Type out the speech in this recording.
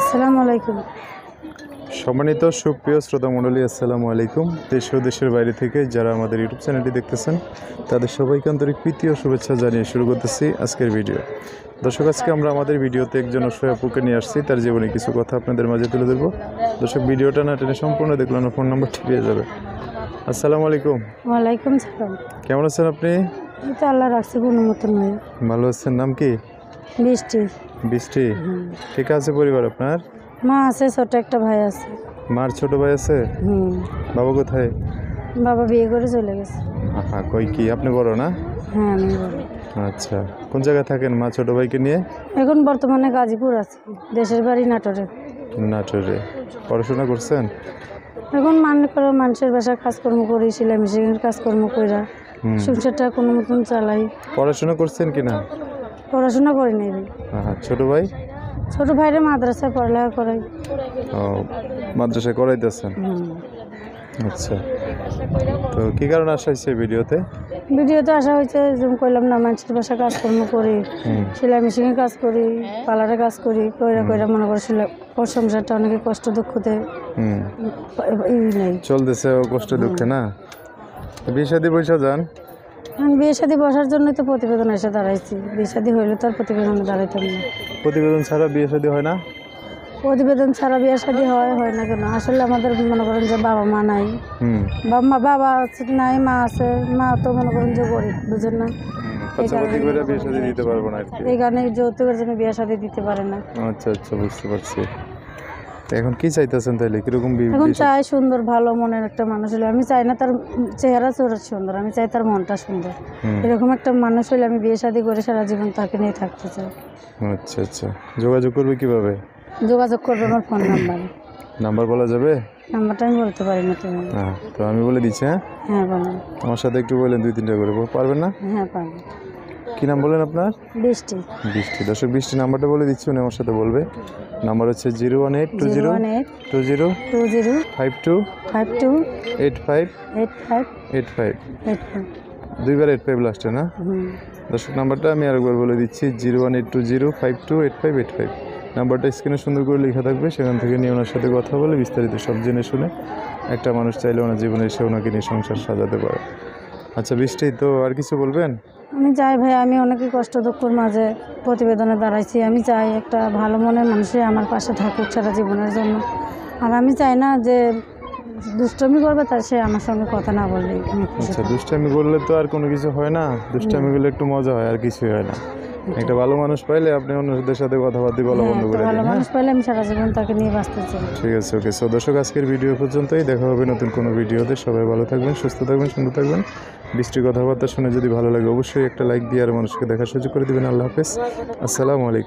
আসসালামু আলাইকুম। সম্মানিত সুপ্রিয় শ্রোতা মণ্ডলী, আসসালামু আলাইকুম। দেশ ও দেশের বাইরে থেকে যারা আমাদের ইউটিউব চ্যানেলটি দেখতেছেন তাদের সবাইকে আন্তরিক প্রীতি ও শুভেচ্ছা জানিয়ে শুরু করতেছি আজকের ভিডিও। দর্শক, আজকে আমরা আমাদের ভিডিওতে একজন অসহায় আপুকে নিয়ে আসছি, তার জীবনে কিছু কথা আপনাদের মাঝে তুলে ধরবো। দর্শক, ভিডিওটা না টেনে সম্পূর্ণ দেখলে না ফোন নাম্বারটি পেয়ে যাবে। আসসালামু আলাইকুম। ওয়ালাইকুম সালাম। কেমন আছেন আপনি? এই তো আল্লাহ রাখছে কোনো মতন নয়। ভালো আছেন? নাম কি? বৃষ্টি। বৃষ্টি। কে কে আছে পরিবার আপনার? মা আছে, ছোট একটা ভাই আছে। মার ছোট ভাই আছে? বাবা কোথায়? বাবা বিয়ে করে চলে গেছে। হ্যাঁ, কই কি আপনি বড় না? হ্যাঁ, আমি বড়। আচ্ছা, কোন জায়গায় থাকেন মা ছোট ভাইকে নিয়ে? এখন বর্তমানে গাজীপুর আছে, দেশের বাড়ি নাটোরে। নাটোরে। পড়াশোনা করছেন? এখন মনে করো মানুষের বাসায় কাজকর্ম করি, সেলাই মেশিনের কাজকর্ম কইরা সংসারটা কোনো মতন চালাই। পড়াশোনা করছেন কিনা? পড়াশোনা করি নাই। হ্যাঁ, ছোট ভাই? ছোট ভাইরা মাদ্রাসায় পড়ালেখা করাই। ও, মাদ্রাসায় করাইতেছেন? আচ্ছা, তো কি কারণে আসা হয়েছে ভিডিওতে? ভিডিওতে আসা হয়েছে যেমন কইলাম না, মানুষের বাসায় কাজকর্ম করি, সেলাই মেশিনের কাজ করি, পার্লারে কাজ করি, কইরা কইরা মনে করে সংসারটা অনেকে কষ্ট দুঃখতে নেই চলতেছে, কষ্ট দুঃখে না। বিয়ে শাদী বসে যান। আমি বিয়ে শাদী বসার জন্যই তো প্রতিবেদন এসে দাঁড়াইছি। বিয়ে শাদী হইলে তো আর প্রতিবেদনে দাঁড়াইতাম না। প্রতিবেদন ছাড়া বিয়ে শাদী হয় না? প্রতিবেদন ছাড়া বিয়ে শাদী হয় না কেন? আসলে আমাদের মনে করেন যে বাবা মা নাই, বাবা নাই, মা আছে। মা তো মনে করেন যে গরিব, বুঝেন না? এই কারণে যৌতুকের জন্য বিয়ে শাদী দিতে পারে না। আচ্ছা আচ্ছা, বুঝতে পারছি। এখন কি চাইতেছেন তাহলে? কিরকম বিয়ে? এখন চাই সুন্দর ভালো মনের একটা মানুষ হলে। আমি চাই না তার চেহারা চোরা সুন্দর, আমি চাই তার মনটা সুন্দর। এরকম একটা মানুষ হলে আমি বিয়ে শাদী করে সারা জীবন তাকে নিয়ে থাকতে চাই। আচ্ছা আচ্ছা, যোগাযোগ করবে কিভাবে? যোগাযোগ করবে আমার ফোন নাম্বার বলা যাবে? নাম্বারটা আমি বলতে পারি না। তুমি? হ্যাঁ, তো আমি বলে দিচ্ছি। হ্যাঁ বলেন। আমার সাথে একটু বলেন, 2-3টা করে পারবেন না? হ্যাঁ, পারবেন। কি নাম বলেন আপনার? বৃষ্টি। বৃষ্টি। দর্শক, বৃষ্টি নাম্বারটা বলে দিচ্ছি, উনি আমার সাথে বলবে। নাম্বার হচ্ছে 01820528585 দুইবার 85 লাস্টে না? দর্শক, নাম্বারটা আমি আরেকবার বলে দিচ্ছি, 01820528585। নাম্বারটা স্ক্রিনে সুন্দর করে লেখা থাকবে, সেখান থেকে নিয়ে ওনার সাথে কথা বলে বিস্তারিত সব জেনে শুনে একটা মানুষ চাইলে ওনার জীবনে এসে ওনাকে নিয়ে সংসার সাজাতে পারে। আচ্ছা বৃষ্টি, তো আর কিছু বলবেন? আমি চাই ভাই, আমি অনেক কষ্ট দুঃখের মাঝে প্রতিবেদনে দাঁড়াইছি। আমি চাই একটা ভালো মনের মানুষই আমার পাশে থাকুক সারা জীবনের জন্য। আর আমি চাই না যে দুষ্টমি করবে তার সে আমার সঙ্গে কথা না বললে। আচ্ছা, দুষ্টামি করলে তো আর কোনো কিছু হয় না। দুষ্টামি করলে একটু মজা হয়, আর কিছুই হয় না। একটা ভালো মানুষ পাইলে আপনি অন্যদের সাথে কথাবার্তা বলা বন্ধ করে দেন। ভালো মানুষ পাইলে আমি সারা জীবন তাকে নিয়ে বাঁচতে চাই। ঠিক আছে, ওকে। সো দর্শক, আজকের ভিডিও পর্যন্তই। দেখা হবে নতুন কোনো ভিডিওতে। সবাই ভালো থাকবেন, সুস্থ থাকবেন, সুন্দর থাকবেন। বৃষ্টির কথাবার্তা শুনে যদি ভালো লাগে অবশ্যই একটা লাইক দিয়ে আর মানুষকে দেখার সুযোগ করে দেবেন। আল্লাহ হাফেজ, আসসালামু আলাইকুম।